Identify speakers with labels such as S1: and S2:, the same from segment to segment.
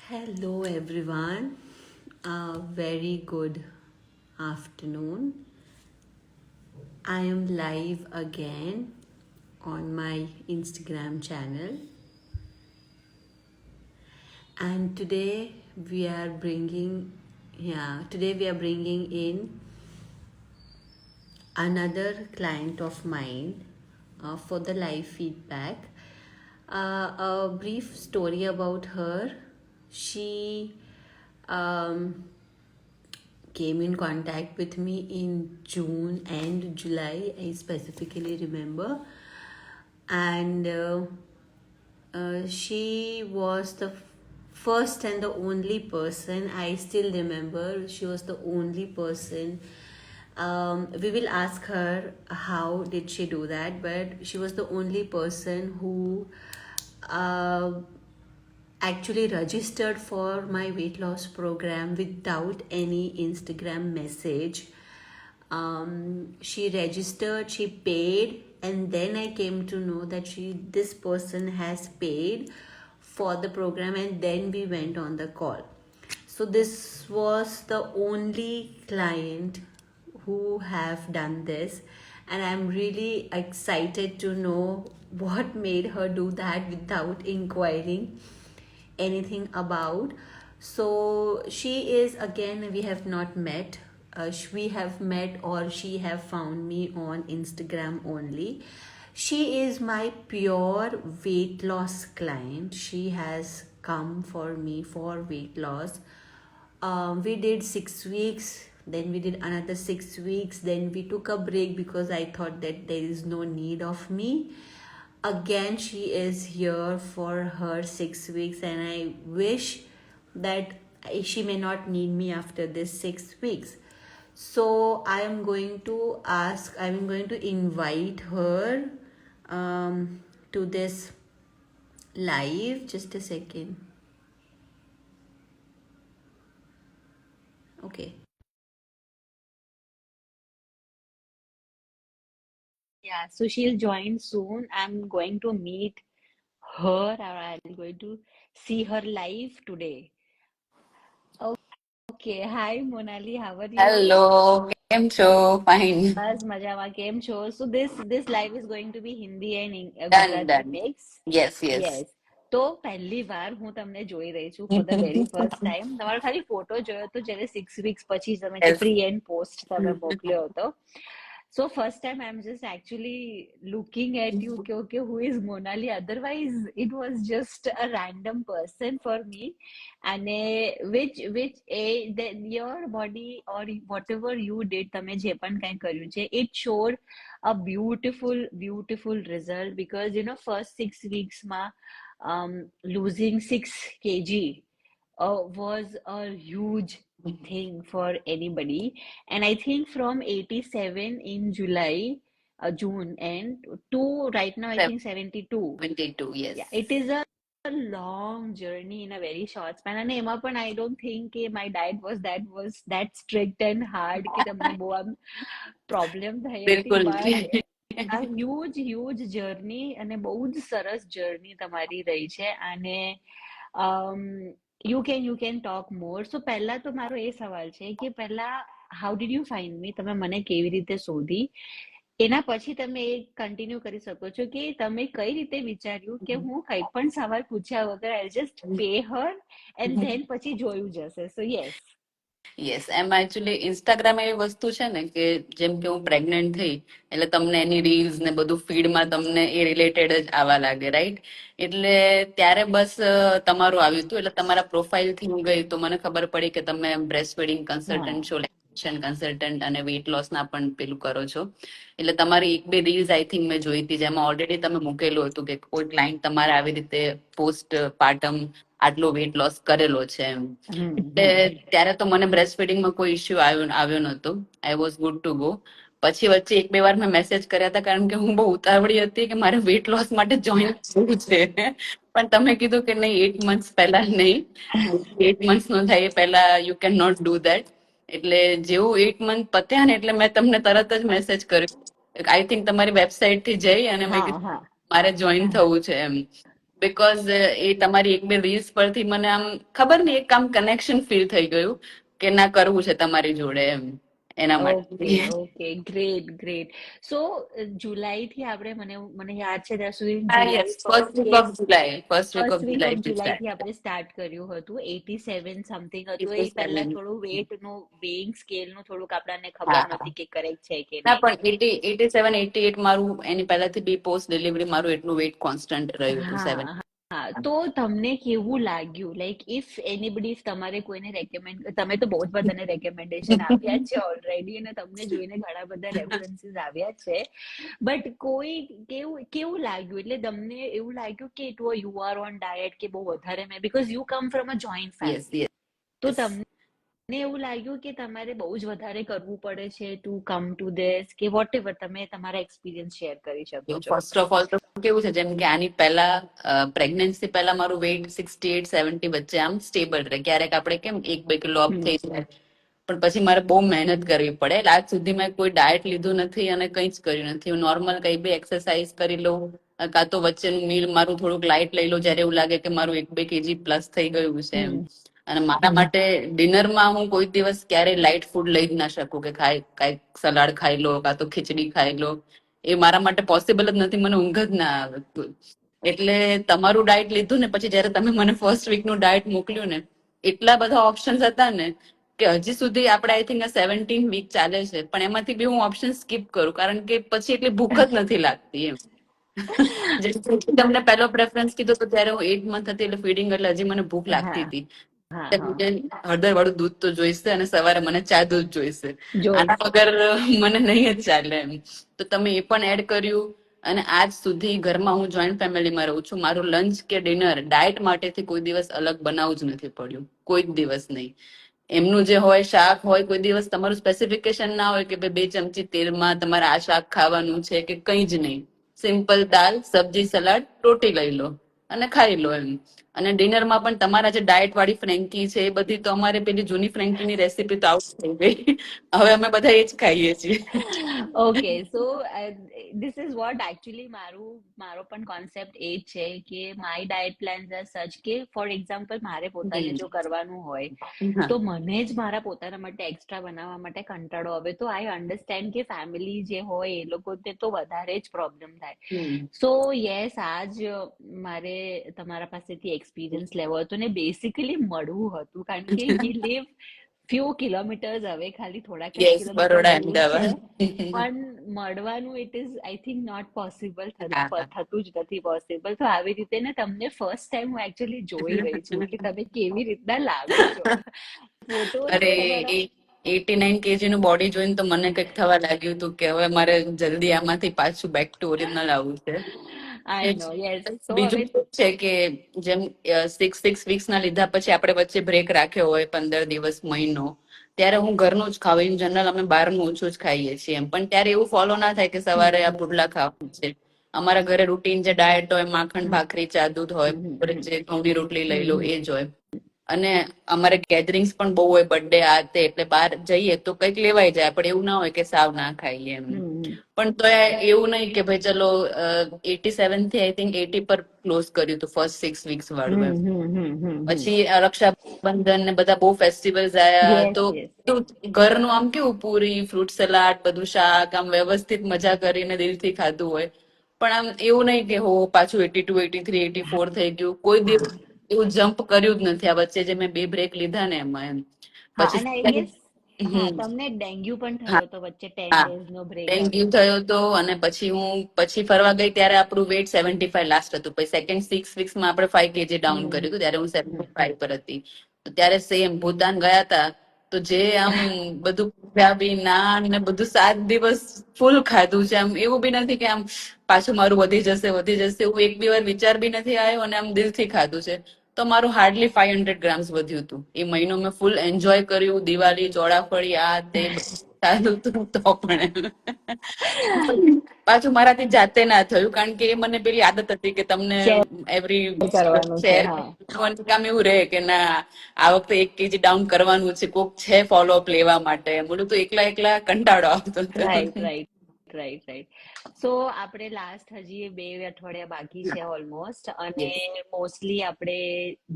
S1: Hello, everyone. A very good afternoon. I am live again on my Instagram channel, and today we are bringing in another client of mine for the live feedback. A brief story about her. She um, came in contact with me in June and July, I specifically remember. And she was the first and the only person, I still remember, she was the only person. We will ask her how did she do that, but she was the only person who uh, actually registered for my weight loss program without any Instagram message. She registered, she paid, and then I came to know that this person has paid for the program, and then we went on the call. So this was the only client who have done this, and I'm really excited to know what made her do that without inquiring anything about. So she is, again, we have not met. We have met, or she have found me on Instagram only. She is my pure weight loss client. She has come for me for weight loss. We did 6 weeks, then we did another 6 weeks, then we took a break because I thought that there is no need of me. Again, she is here for her 6 weeks, and I wish that she may not need me after this 6 weeks. So I'm going to invite her to this live. Just a second. Okay.
S2: Yeah, so she'll join soon. I'm going to meet her, or I'm going to see her live today. Okay, hi Monali, how are you?
S3: Hello, કેમ છો? Fine.
S2: બસ મજામાં કેમ છો? So this live is going to be Hindi and
S3: Done,
S2: Gujarati
S3: done.
S2: mix.
S3: Yes, yes.
S2: Yes. તો પહેલી વાર હું તમને જોઈ રહી છું for the very first time. તમારો ખાલી ફોટો જોયો તો જ્યારે 6 weeks પછી તમે જે
S3: Yes.
S2: પ્રી એન્ડ પોસ્ટ તમે મોકલ્યો હતો. So first time I'm just actually looking at you, कि okay, who is Monali? Otherwise, it was just a random person for me, and your body or whatever you did, તમે જે પણ કંઈ કર્યું છે, it showed a beautiful result because first 6 weeks માં losing 6 kg was a huge thing for anybody. And I think from 87 in July, June, and to right now, I think 72.
S3: 22, yes.
S2: Yeah, it is a long journey in a very short span. And એમાં પણ I don't think my diet was that strict and hard કે તમને બહુ આમ problem થઈ હતી.
S3: બિલકુલ.
S2: But a huge journey અને બહુ જ સરસ journey તમારી રહી છે. અને you can talk more. So પહેલા તો મારો એ સવાલ છે કે પહેલા how did you find me? તમે મને કેવી રીતે શોધી? એના પછી તમે એ કન્ટિન્યુ કરી શકો છો કે તમે કઈ રીતે વિચાર્યું કે હું કઈ પણ સવાલ પૂછ્યા વગર I just pay Har and then પછી જોયું જશે. સો યસ.
S3: યસ, એમાં એકચ્યુઅલી ઇન્સ્ટાગ્રામ એવી વસ્તુ છે ને કે જેમ કે હું પ્રેગ્નેન્ટ થઈ એટલે તમને એની રીલ્સ ને બધું ફીડમાં તમને એ રિલેટેડ જ આવવા લાગે, રાઈટ? એટલે ત્યારે બસ તમારું આવ્યું હતું, એટલે તમારા પ્રોફાઇલ થી હું ગઈ તો મને ખબર પડી કે તમે બ્રેસ્ટ ફીડિંગ
S2: હા
S3: કન્સલ્ટન્ટ છો, લેક્ટેશન કન્સલ્ટન્ટ અને વેઇટ લોસ ના પણ પેલું કરો છો. એટલે તમારી એક બે રીલ્સ આઈ થિંક મેં જોઈ હતી જેમાં ઓલરેડી તમે મૂકેલું હતું કે કોઈ ક્લાયન્ટ તમારે આવી રીતે પોસ્ટ પાર્ટમ આટલો વેઇટ લોસ કરેલો છે એમ. એટલે ત્યારે તો મને બ્રેસ્ટ ફીડિંગમાં કોઈ ઇસ્યુ આવ્યો નતો. I was good to go. પછી વચ્ચે એક બે વાર મેં મેસેજ કર્યા હતા કારણ કે હું બહુ ઉતાવળી હતી કે મારે વેઇટ લોસ માટે જોઈન કરવું છે. પણ તમે કીધું કે નહીં, 8 months પહેલા નહીં, 8 months નો થાય એ પહેલા you can not do that. એટલે જેવું 8 month પત્યા ને એટલે મેં તમને તરત જ મેસેજ કર્યો. આઈ થિંક તમારી વેબસાઇટ થી જઈ અને મેં
S2: હા
S3: કીધું
S2: હા
S3: મારે જોઈન થવું છે એમ. બીકોઝ એ તમારી એક બે રીલ્સ પરથી મને આમ ખબર નહીં એક આમ કનેક્શન ફીલ થઈ ગયું કે ના કરવું છે તમારી જોડે એમ એના માટે.
S2: Okay okay great great. So જુલાઈથી આપણે મને યાદ છે ત્યાં સુધી જુલાઈ
S3: ફર્સ્ટ
S2: ફર્સ્ટ
S3: વીક
S2: કે
S3: of July, first week
S2: first
S3: of
S2: week of
S3: July
S2: જુલાઈથી
S3: સ્ટાર્ટ.
S2: આપણે સ્ટાર્ટ કર્યું હતું. 87 સમથિંગ હતું. એ પહેલા થોડું વેટનું વેઇંગ સ્કેલનું થોડુંક આપણને ખબર
S3: હા,
S2: નહોતી કે કરેક્ટ છે કે
S3: ના
S2: નહીં.
S3: પણ 87 88 મારું એની પહેલાથી બી પોસ્ટ ડિલિવરી મારું એટલું વેટ કોન્સ્ટન્ટ રહ્યું હતું
S2: હા
S3: 7.
S2: હા. તો તમને કેવું લાગ્યું? લાઈક ઇફ એનીબડી તમારે કોઈને રેકમેન્ડ, તમે તો બહુ જ બધાને રેકમેન્ડેશન આપ્યા જ છે ઓલરેડી અને તમને જોઈને ઘણા બધા રેફરન્સીસ આવ્યા છે. બટ કોઈ કેવું કેવું લાગ્યું? એટલે તમને એવું લાગ્યું કે it was you are on diet કે બહુ વધારે મેં, because you come from a joint
S3: yes
S2: family, તો
S3: યસ.
S2: તમને એવું લાગ્યું કે તમારે બહુ જ વધારે કરવું પડે છે ટુ કમ ટુ ધીસ, કે વોટ એવર, તમે તમારા એક્સપિરિયન્સ શેર કરી શકો છો.
S3: ફર્સ્ટ ઓફ ઓલ તો કેવું છે જેમ કે આની પહેલા પ્રેગ્નન્સી પહેલા મારું વેઇટ 68 70 વચ્ચે આમ સ્ટેબલ રહે. ક્યારેક આપણે કેમ 1 2 કિલો અપ
S2: હમ
S3: થઈ જાય, પણ પછી મારે બહુ મહેનત કરવી પડે. એટલે આજ સુધી મેં કોઈ ડાયટ લીધું નથી અને કંઈ જ કર્યું નથી. હું નોર્મલ કઈ બી એક્સરસાઇઝ કરી લઉં, કાં તો વચ્ચેનું મીલ મારું થોડુંક લાઇટ લઈ લઉં જ્યારે એવું લાગે કે મારું 1 2 kg પ્લસ થઈ ગયું છે એમ.
S2: હમ
S3: અને મારા માટે ડિનરમાં હું કોઈ દિવસ ક્યારેય લાઇટ ફૂડ લઈ જ ના શકું કે કાંઈક સલાડ ખાઈ લો કાં તો ખીચડી ખાઈ લો. એ મારા માટે પોસિબલ જ નથી, મને ઊંઘ જ ના આવે. એટલે તમારું ડાયટ લીધું ને પછી જયારે તમે મને ફર્સ્ટ વીક નું ડાયટ મોકલ્યું ને, એટલા બધા ઓપ્શન્સ હતા ને કે હજી સુધી આપણે આઈ થિંક 17 વીક ચાલે છે, પણ એમાંથી બી હું ઓપ્શન સ્કીપ કરું કારણ કે પછી એટલી ભૂખ જ નથી લાગતી એમ. તમને પહેલો પ્રેફરન્સ કીધો તો ત્યારે હું 8 મંથ હતી, એટલે ફીડિંગ એટલે હજી મને ભૂખ લાગતી
S2: હા
S3: હતી.
S2: હા હા.
S3: હળદર વાળું દૂધ તો જોઈશે અને સવારે મને ચા દૂધ જોઈશે.
S2: જો
S3: આના વગર મને નહીં જ ચાલે એમ. તો તમે એ પણ એડ કર્યું. અને આજ સુધી ઘરમાં હું જોઈન્ટ ફેમિલીમાં રહું છું, મારું લંચ કે ડિનર ડાયટ માટેથી કોઈ દિવસ અલગ બનાવવું જ નથી પડ્યું, કોઈ જ દિવસ નહીં. એમનું જે હોય શાક હોય, કોઈ દિવસ તમારું સ્પેસિફિકેશન ના હોય કે ભાઈ 2 ચમચી તેલમાં તમારે આ શાક ખાવાનું છે કે કંઈ જ નહીં. સિમ્પલ દાલ સબ્જી સલાડ રોટી લઈ લો અને ખાઈ લો એમ. અને ડિનરમાં પણ તમારા જે ડાયટ વાળી ફ્રેન્કી છે એ બધી તો અમારે પેલી જૂની ફ્રેન્કીની રેસીપી તો આઉટ થઈ ગઈ. હવે અમે બધા એ જ ખાઈએ છીએ.
S2: Okay so this is what actually મારો પણ કોન્સેપ્ટ એ જ છે કે માય ડાયટ પ્લાન્સ આર સચ કે ફોર એક્ઝામ્પલ મારે પોતાને જો કરવાનું હોય
S3: હા.
S2: તો મને જ મારા પોતાના માટે એક્સ્ટ્રા બનાવવા માટે કંટાળો આવે. તો આઈ અન્ડરસ્ટેન્ડ કે ફેમિલી જે હોય એ લોકોને તો વધારે જ પ્રોબ્લેમ થાય.
S3: હમ.
S2: સો યસ, આજ મારે તમારા પાસેથી એક્સપિરિયન્સ લેવો હતો ને બેસિકલી મળવું હતું, કારણ કે વી લીવ ફ્યુ કિલોમીટર્સ હવે, ખાલી થોડાક જ
S3: યસ,
S2: કિલોમીટર
S3: બરોડા
S2: દૂર છે,
S3: અમદાવાદ.
S2: પણ મળવાનું it is I think not possible,
S3: હા.
S2: થતું જ નથી પોસિબલ. તો આવી રીતે ને તમને ફર્સ્ટ ટાઈમ હું એકચ્યુઅલી જોઈ રહી છું કે તમે કેવી રીતના લાગો છો. ફોટોઝ
S3: અરે
S2: તમારા
S3: 89 kg નું બોડી જોઈને તો મને કંઈક થવા લાગ્યું હતું કે હવે મારે જલ્દી આમાંથી પાછું બેક ટુ ઓરિજિનલ આવવું છે.
S2: આઈ નો યસ. તો
S3: બીજું
S2: હવે
S3: શું છે કે જેમ 6 6 વીક્સ ના લીધા પછી આપણે વચ્ચે બ્રેક રાખ્યો હોય 15 દિવસ મહિનો, ત્યારે હું ઘરનું જ ખાવ. ઇન જનરલ અમે બહારનું ઓછું જ ખાઈએ છીએ એમ, પણ ત્યારે એવું ફોલો ના થાય કે સવારે આ
S2: હમ
S3: પુડલા ખાવાનું છે. અમારા ઘરે રૂટીન જે ડાયટ હોય માખણ
S2: હમ
S3: ભાખરી ચા દૂધ હોય,
S2: હમ
S3: બપોરે
S2: હમ
S3: જે ઘઉંની રોટલી લઈ લો
S2: હમ
S3: એ જ હોય. અને અમારે ગેધરિંગ્સ પણ બહુ હોય, બર્થડે આ તે, એટલે બહાર જઈએ તો કંઈક લેવાઈ જાય, પણ એવું ના હોય કે સાવ ના ખાઈએ એમ.
S2: હમ
S3: પણ તો એવું નહીં કે ભાઈ ચલો 87 થી આઈ થિંક 80 પર ક્લોઝ કર્યું હતું ફર્સ્ટ 6 વીક્સ વાળું એમ.
S2: હમ.
S3: પછી રક્ષાબંધન ને બધા બહુ ફેસ્ટિવલ્સ આયા
S2: યસ
S3: તો
S2: યસ.
S3: ઘરનું આમ કેવું પૂરી ફ્રૂટ સલાડ બધું શાક આમ વ્યવસ્થિત મજા કરીને દિલથી ખાધું હોય. પણ આમ એવું નહીં કે હો પાછું 82 83 84 થઈ ગયું, કોઈ દિવસ એવું જમ્પ કર્યું જ નથી આ વચ્ચે જે મેં 2 બ્રેક લીધા ને એમાં એમ.
S2: હા, અને આઈ
S3: પછી
S2: ગેસ હા
S3: હમ.
S2: તમને ડેન્ગ્યુ પણ
S3: હા
S2: થયો હતો વચ્ચે,
S3: હા
S2: 10 days નો બ્રેક
S3: ડેન્ગ્યુ
S2: આવ્યો હતો.
S3: થયો હતો. અને પછી હું ફરવા ગઈ ત્યારે આપણું વેટ 75 લાસ્ટ હતું. પછી સેકન્ડ 6 વીક્સમાં આપણે 5 kg ડાઉન કર્યું હતું, ત્યારે હું
S2: હમ
S3: 75 પર હતી. તો ત્યારે સેમ ભૂતાન ગયા હતા, તો જે આમ બધું પંજાબી નાન ને બધું 7 દિવસ ફૂલ ખાધું છે. આમ એવું બી નથી કે આમ પાછું મારું વધી જશે એવું એક બી વાર વિચાર બી નથી આવ્યો, અને આમ દિલથી ખાધું છે. તો મારું હાર્ડલી 500 ગ્રામ્સ વધ્યું હતું. એ મહિનો મેં ફૂલ એન્જોય કર્યું, દિવાળી ચોળાફળી આ તે ખાધું હતું તો પણ પાછું મારાથી જાતે ના થયું, કારણ કે એ મને પેલી આદત હતી કે તમને
S2: શેર
S3: એવરી
S2: કરવાનું છે.
S3: શેર
S2: હા,
S3: કામ એવું રહે કે ના આ વખતે 1 kg ડાઉન કરવાનું છે, કોક છે ફોલોઅપ લેવા માટે. બોલું તો એકલા એકલા કંટાળો આવતો હતો.
S2: Right right right. સો આપણે લાસ્ટ હજી 2 અઠવાડિયા બાકી છે ઓલમોસ્ટ, અને
S3: Yes.
S2: મોસ્ટલી આપણે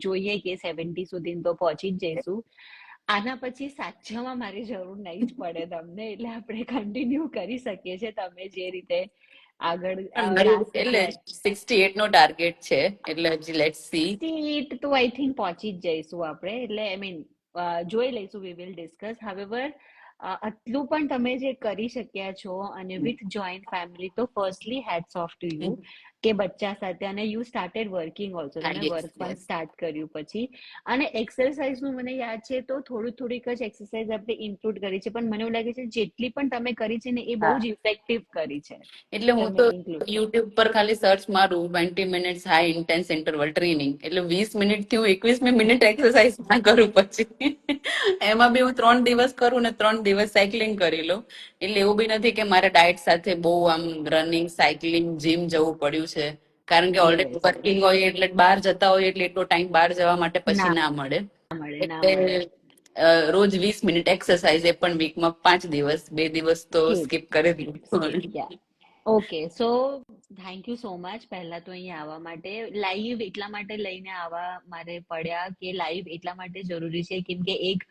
S2: જોઈએ કે 70 સુધી તો પહોંચી જ જઈશું. આના પછી સાચવામાં મારી જરૂર નહીં જ પડે તમને, એટલે આપણે કન્ટિન્યુ કરી શકીએ છીએ તમે જે રીતે આગળ
S3: મારું
S2: લાસ્ટ
S3: એટલે 68 નો ટાર્ગેટ છે, એટલે હજી લેટ્સ સી.
S2: 68 તો આઈ થિંક પહોંચી જ જઈશું આપણે, એટલે આઈ મીન જોઈ લઈશું, વી વિલ ડિસ્કસ. હાવેવર આટલું પણ તમે જે કરી શક્યા છો અને વિથ જોઈન્ટ ફેમિલી, તો firstly heads of to you કે બચ્ચા સાથે, અને યુ સ્ટાર્ટેડ વર્કિંગ ઓલ્સો, તમે
S3: Yes,
S2: વર્ક પણ
S3: yes.
S2: સ્ટાર્ટ કર્યું પછી. અને એક્સરસાઇઝનું મને યાદ છે તો થોડીક જ એક્સરસાઇઝ આપણે ઇન્ક્લુડ કરી છે, પણ મને એવું લાગે છે જેટલી પણ તમે કરી છે ને એ બહુ
S3: હા,
S2: જ ઇફેક્ટિવ કરી છે
S3: એટલે હું
S2: તમે
S3: તો
S2: ઇન્ક્લુડ.
S3: યુટ્યુબ પર ખાલી સર્ચ મારું 20 minutes high intense interval training, એટલે 20 મિનિટ થી હું 21મી મિનિટ એક્સરસાઇઝ ના કરું પછી. એમાં બી હું 3 દિવસ કરું ને 3 દિવસ સાયકલિંગ કરી લઉં. એટલે એવું બી નથી કે મારે ડાયટ સાથે બહુ આમ રનિંગ, સાયકલિંગ, જીમ જવું પડ્યું છે, કારણ કે ઓલરેડી
S2: યસ,
S3: વર્કિંગ હોય એટલે બહાર જતા હોય એટલે એટલો ટાઈમ બહાર જવા માટે પછી
S2: ના
S3: ના મળે.
S2: મળે, ના મળે.
S3: એટલે રોજ 20 મિનિટ એક્સરસાઇઝ, એ પણ વીકમાં 5 દિવસ, 2 દિવસ તો
S2: ઠીક,
S3: સ્કીપ કરી
S2: સ્કીપ,
S3: દઉં.
S2: Yeah. Okay, so thank you so much પહેલા તો અહીંયા આવવા માટે. લાઈવ એટલા માટે લઈને આવવા મારે પડ્યા કે લાઈવ એટલા માટે જરૂરી છે કેમ કે એક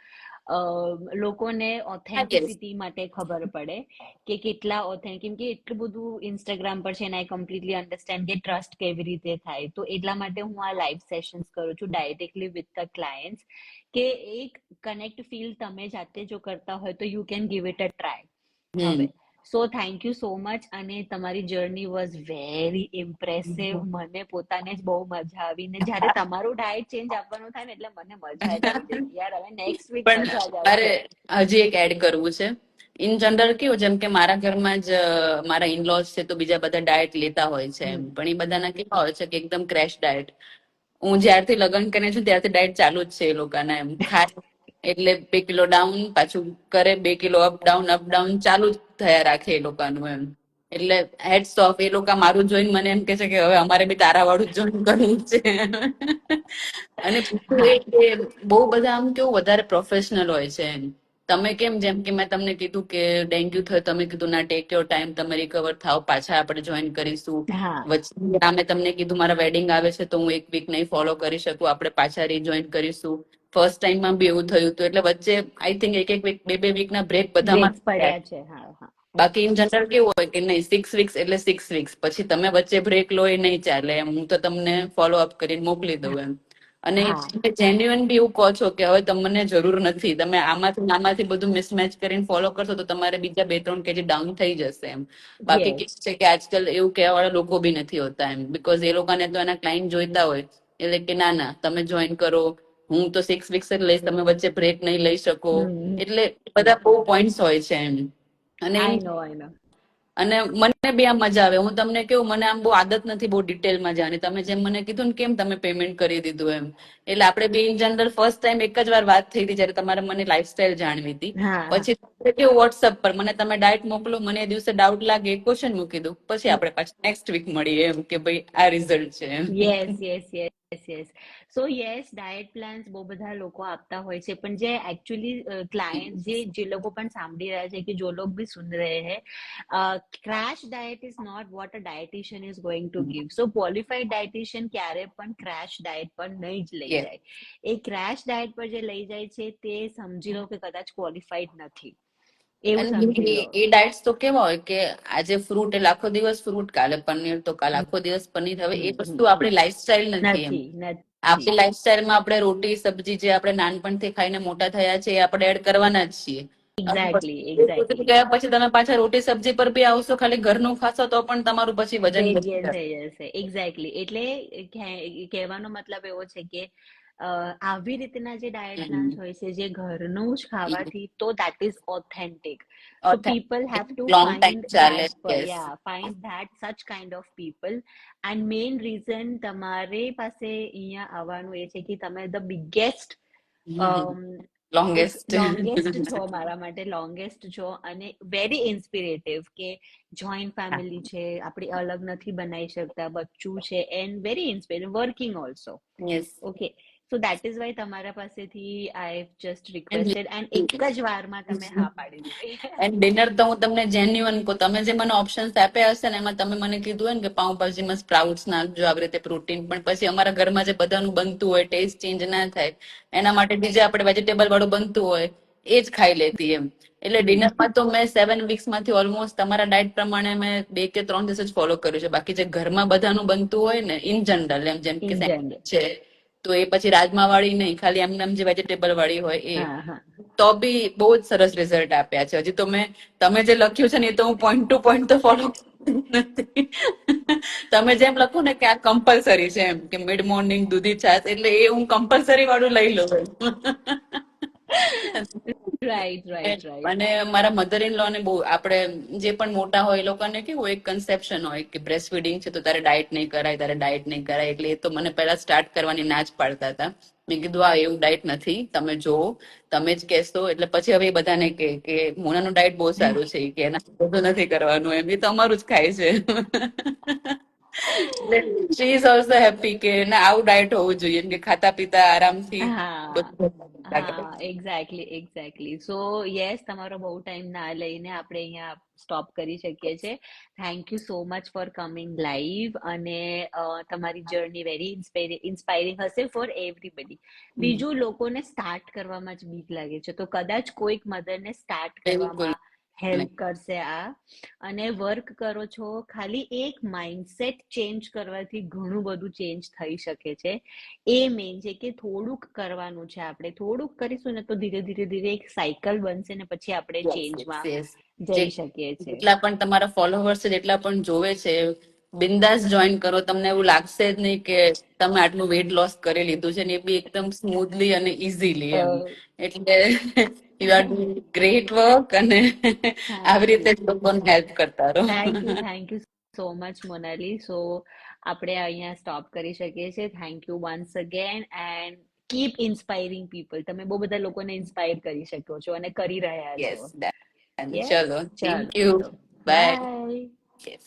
S2: લોકોને
S3: Yes.
S2: ઓથેન્ટિસિટી માટે ખબર પડે કે કેટલા ઓથેન્ટિક, કેમ કે એટલું બધું ઇન્સ્ટાગ્રામ પર છે અને આઈ કમ્પ્લીટલી અન્ડરસ્ટેન્ડ કે ટ્રસ્ટ કેવી રીતે થાય. તો એટલા માટે હું આ લાઈવ સેશન્સ કરું છું ડાયરેક્ટલી વિથ ધ ક્લાયન્ટ્સ, કે એક કનેક્ટ ફીલ તમે જાતે જો કરતા હોય તો you can give it a try. હવે
S3: hmm
S2: so thank you so much, અને તમારી જર્ની વોઝ વેરી ઇમ્પ્રેસિવ. મને પોતાને જ બહુ મજા આવી, ને જ્યારે તમારું ડાયટ ચેન્જ આપવાનું થાય ને એટલે મને મજા જ આવી જાય કે યાર હવે નેક્સ્ટ વીક
S3: પણ
S2: મજા જ
S3: મારે
S2: આવશે.
S3: હજી એક એડ કરવું છે. ઇન જનરલ કેવું, જેમ કે મારા ઘરમાં જ મારા ઇનલોઝ છે તો બીજા બધા ડાયટ લેતા હોય છે એમ, પણ એ બધાના કેવા હોય છે કે એકદમ ક્રેશ ડાયટ. હું જ્યારથી લગ્ન કરીને છું ત્યારથી ડાયટ ચાલુ જ છે એ લોકોના, એમ ખાય એટલે 2 કિલો ડાઉન, પાછું કરે 2 કિલો અપ ડાઉન ચાલુ જ થયા રાખે એ લોકોનું એમ. એટલે હેડ્સ ઓફ, એ લોકો મારું જોઈને મને એમ કે છે કે હવે અમારે બી તારા વાળું જ જોઈન કરવું છે. અને બીજું
S2: હા,
S3: એ કે બહુ બધા આમ કેવું વધારે પ્રોફેશનલ હોય છે એમ. તમે કેમ, જેમ કે મેં તમને કીધું કે ડેન્ગ્યુ થયો, તમે કીધું ના ટેક યોર ટાઈમ, તમે રિકવર થાવ, પાછા આપણે જોઈન કરીશું.
S2: હા,
S3: વચ્ચે મેં તમને કીધું મારા વેડિંગ આવે છે તો હું 1 વીક નહીં ફોલો કરી શકું, આપણે પાછા રિજોઈન કરીશું. ફર્સ્ટ ટાઈમમાં બી એવું થયું હતું, એટલે વચ્ચે આઈ થિંક 1 વીક, 2 વીકના બ્રેક બધામાં
S2: બ્રેક્સ
S3: થયા.
S2: પડ્યા છે. હા, હા.
S3: બાકી ઇન જનરલ કેવું હોય કે નહીં, 6 વીક્સ એટલે 6 વીક્સ, પછી તમે વચ્ચે બ્રેક લો એ નહીં ચાલે એમ. હું તો તમને ફોલો અપ કરીને મોકલી દઉં એમ. અને
S2: હા,
S3: જેન્યુઅન બી એવું કહો છો કે હવે તમને જરૂર નથી, તમે આમાંથી ને આમાંથી બધું મિસમેચ કરીને ફોલો કરશો તો તમારે બીજા 2-3 kg ડાઉન થઈ જશે એમ. બાકી
S2: યસ.
S3: કેવું છે કે આજકાલ એવું કહેવા વાળા લોકો બી નથી હોતા એમ, બીકોઝ એ લોકોને તો એના ક્લાયન્ટ જોઈતા હોય, એટલે કે ના ના તમે જોઈન કરો, હું તો 6 વીક્સ જ લઈશ, તમે વચ્ચે બ્રેક નહીં લઈ શકો.
S2: હમ,
S3: એટલે બધા બહુ પોઈન્ટ્સ હોય છે એમ. અને
S2: આઈ નો, આઈ નો.
S3: અને મને બી આમ મજા આવે. હું તમને કેવું, મને આમ બહુ આદત નથી બહુ ડિટેલમાં જવાની. તમે જેમ મને કીધું ને કેમ તમે પેમેન્ટ કરી દીધું એમ, એટલે આપણે બે ઇન જનરલ ફર્સ્ટ ટાઈમ એક જ વાર વાત થઈ હતી જયારે તમારે મને લાઈફસ્ટાઈલ જાણવી હતી.
S2: હા, હા.
S3: પછી કેવું વોટ્સઅપ પર મને તમે ડાયટ મોકલો, મને એ દિવસે ડાઉટ લાગે, એક ક્વેશ્ચન મૂકી દઉં, પછી આપણે પાછું નેક્સ્ટ વીક મળીએ એમ કે ભાઈ આ રિઝલ્ટ છે એમ.
S2: Yes, yes, yes, yes. So yes, diet plans બહુ બધા લોકો આપતા હોય છે, પણ જે एक्चुअली क्लाइंट જે લોકો પણ સાંભળી રહ્યા છે, કે जो लोग भी सुन रहे हैं, crash diet is not what a dietitian is going to give. So qualified dietitian ક્યારે પણ crash diet પર નહીં જ લઈ
S3: યસ.
S2: જાય. એ crash diet પર જે લઈ જાય છે તે સમજી લો કે કદાચ ક્વોલિફાઈડ નથી, એવું
S3: અને
S2: સમજી લો.
S3: એ ડાયટ્સ તો કેવા હોય કે આજે ફ્રૂટ એટલે આખો દિવસ ફ્રૂટ, કાલે પનીર તો કાલે આખો દિવસ પનીર. હવે એ વસ્તુ આપણી લાઈફસ્ટાઈલ નથી એમ.
S2: નથી, નથી.
S3: આપણી લાઈફસ્ટાઈલમાં આપણે રોટી સબ્જી જે આપણે નાનપણથી ખાઈને મોટા થયા છે એ આપણે એડ કરવાના જ છીએ. અને
S2: એક્ઝેક્ટલી,
S3: પછી
S2: એક્ઝેક્ટલી.
S3: ગયા પછી તમે પાછા રોટી સબ્જી પર બી આવશો, ખાલી ઘરનું ખાશો તો પણ તમારું પછી વજન
S2: વેટ
S3: વધી
S2: ગેઇન
S3: જશે.
S2: થઈ જશે, એક્ઝેક્ટલી. એટલે કહેવાનો મતલબ એવો છે કે આવી રીતના જે ડાયટ
S3: હમ.
S2: પ્લાન્સ હોય છે જે ઘરનું જ ખાવાથી, તો that is authentic. So people
S3: Authentic,
S2: have to
S3: long time
S2: find
S3: ચાલે.
S2: That,
S3: Yes.
S2: Yeah find that such kind of people. And main reason તમારે પાસે અહીંયા આવવાનું એ છે કે તમે ધ બિગેસ્ટ, એક
S3: Longest.
S2: લોંગેસ્ટ છો, મારા માટે લોંગેસ્ટ છો, અને વેરી ઇન્સ્પિરેટિવ કે જોઈન્ટ ફેમિલી છે, આપણે અલગ નથી બનાવી શકતા, બચ્ચું છે, and very inspirative, working also.
S3: Yes.
S2: Okay, so that is why તમારા પાસેથી આઈ જસ્ટ રિક્વેસ્ટેડ એન્ડ એક જ વારમાં તમે હા પાડી દીધી.
S3: એન્ડ ડિનર તો હું તમને જેન્યુઅન કહું, તમે જે મને ઓપ્શન્સ આપ્યા હશે ને એમાં તમે મને કીધું હોય ને કે પાઉંભાજીમાં સ્પ્રાઉટ્સ નાખજો, આવી રીતે પ્રોટીન, પણ પછી અમારા ઘરમાં જે બધાનું બનતું હોય ટેસ્ટ ચેન્જ ના થાય એના માટે બીજે આપણે વેજીટેબલ વાળું બનતું હોય એ જ ખાઈ લેતી એમ. એટલે ડિનરમાં તો મેં 7 વીક્સ માંથી ઓલમોસ્ટ તમારા ડાયટ પ્રમાણે મેં 2 કે 3 દિવસ જ ફોલો કર્યું છે. બાકી જે ઘરમાં બધાનું બનતું હોય ને ઇન જનરલ એમ, જેમ કે
S2: ઇન જનરલ.
S3: સેન્ડવિચ છે તો એ પછી રાજમા વાળી નહીં, ખાલી એમને એમ જે વેજીટેબલ વાળી હોય એ,
S2: હા હા
S3: તો બી બહુ જ સરસ રિઝલ્ટ આપ્યા છે. હજી તો તમે જે લખ્યું છે ને એ તો હું પોઈન્ટ ટુ પોઈન્ટ તો ફોલો નથી. તમે જેમ લખો ને કે આ કમ્પલસરી છે એમ, કે મિડ મોર્નિંગ દૂધી છાશ, એટલે એ હું કમ્પલસરી વાળું લઈ લઉં.
S2: Right right right.
S3: અને મારા મધર ઇન લો ને બહુ, આપણે જે પણ મોટા હોય એ લોકોને કેવું એક કન્સેપ્શન હોય કે બ્રેસ્ટ ફીડિંગ છે તો તારે ડાયટ નહીં કરાય, તારે ડાયટ નહીં કરાય. એટલે એ તો મને પહેલા સ્ટાર્ટ કરવાની ના જ પાડતા હતા. મેં કીધું આ એવું ડાયટ નથી, તમે જોવો, તમે જ કહેશો. એટલે પછી હવે એ બધાને કે મોનાનું ડાયટ બહુ સારું છે, કે એના બધું નથી કરવાનું એમ, એ તો અમારું જ ખાય છે. શી ઇઝ ઓલ્સો હેપી કે ના આવું ડાયટ હોવું જોઈએ, એમ કે ખાતા પીતા આરામથી
S2: હા
S3: બધું.
S2: હા એક્ઝેક્ટલી એક્ઝેક્ટલી. સો યસ, તમારો બહુ ટાઈમ ના લઈને આપણે અહીંયા સ્ટોપ કરી શકીએ છીએ. Thank you so much for coming live. અને તમારી જર્ની વેરી ઇન્સ્પાયરિંગ હશે ફોર એવરીબડી. બીજું, લોકોને સ્ટાર્ટ કરવામાં જ બીક લાગે છે, તો કદાચ કોઈક મધરને સ્ટાર્ટ
S3: બિલકુલ.
S2: કરવામાં હેલ્પ કરશે આ. અને વર્ક કરો છો, ખાલી એક માઇન્ડસેટ ચેન્જ કરવાથી ઘણું બધું ચેન્જ થઈ શકે છે. એ મેઇન છે કે થોડુંક કરવાનું છે, આપણે થોડુંક કરીશું ને તો ધીરે ધીરે ધીરે એક સાયકલ બનશે ને પછી આપણે
S3: Yes, yes,
S2: ચેન્જમાં
S3: yes.
S2: જઈ શકીએ છીએ.
S3: જેટલા પણ તમારા ફોલોવર્સ છે, જેટલા પણ જોવે છે, બિંદાસ જોઈન કરો. તમને એવું લાગશે જ નહીં કે તમે આટલું વેટ લોસ કરી લીધું છે, ને એ બી એકદમ સ્મૂથલી અને ઇઝીલી એમ. એટલે you are doing great work, અને આવી
S2: થેન્ક
S3: રીતે
S2: યુ
S3: જ લોકોને હેલ્પ કરતા રહો.
S2: Thank you so much Monali. So આપણે અહીંયા સ્ટોપ કરી શકીએ છીએ. Thank you once again and keep inspiring people. તમે બહુ બધા લોકોને ઇન્સ્પાયર કરી શકો છો અને કરી રહ્યા છો.
S3: Yes, done.
S2: યસ,
S3: ચલો, થેન્ક યુ.
S2: ચાલો
S3: બાય.
S2: બાય.
S3: Yes.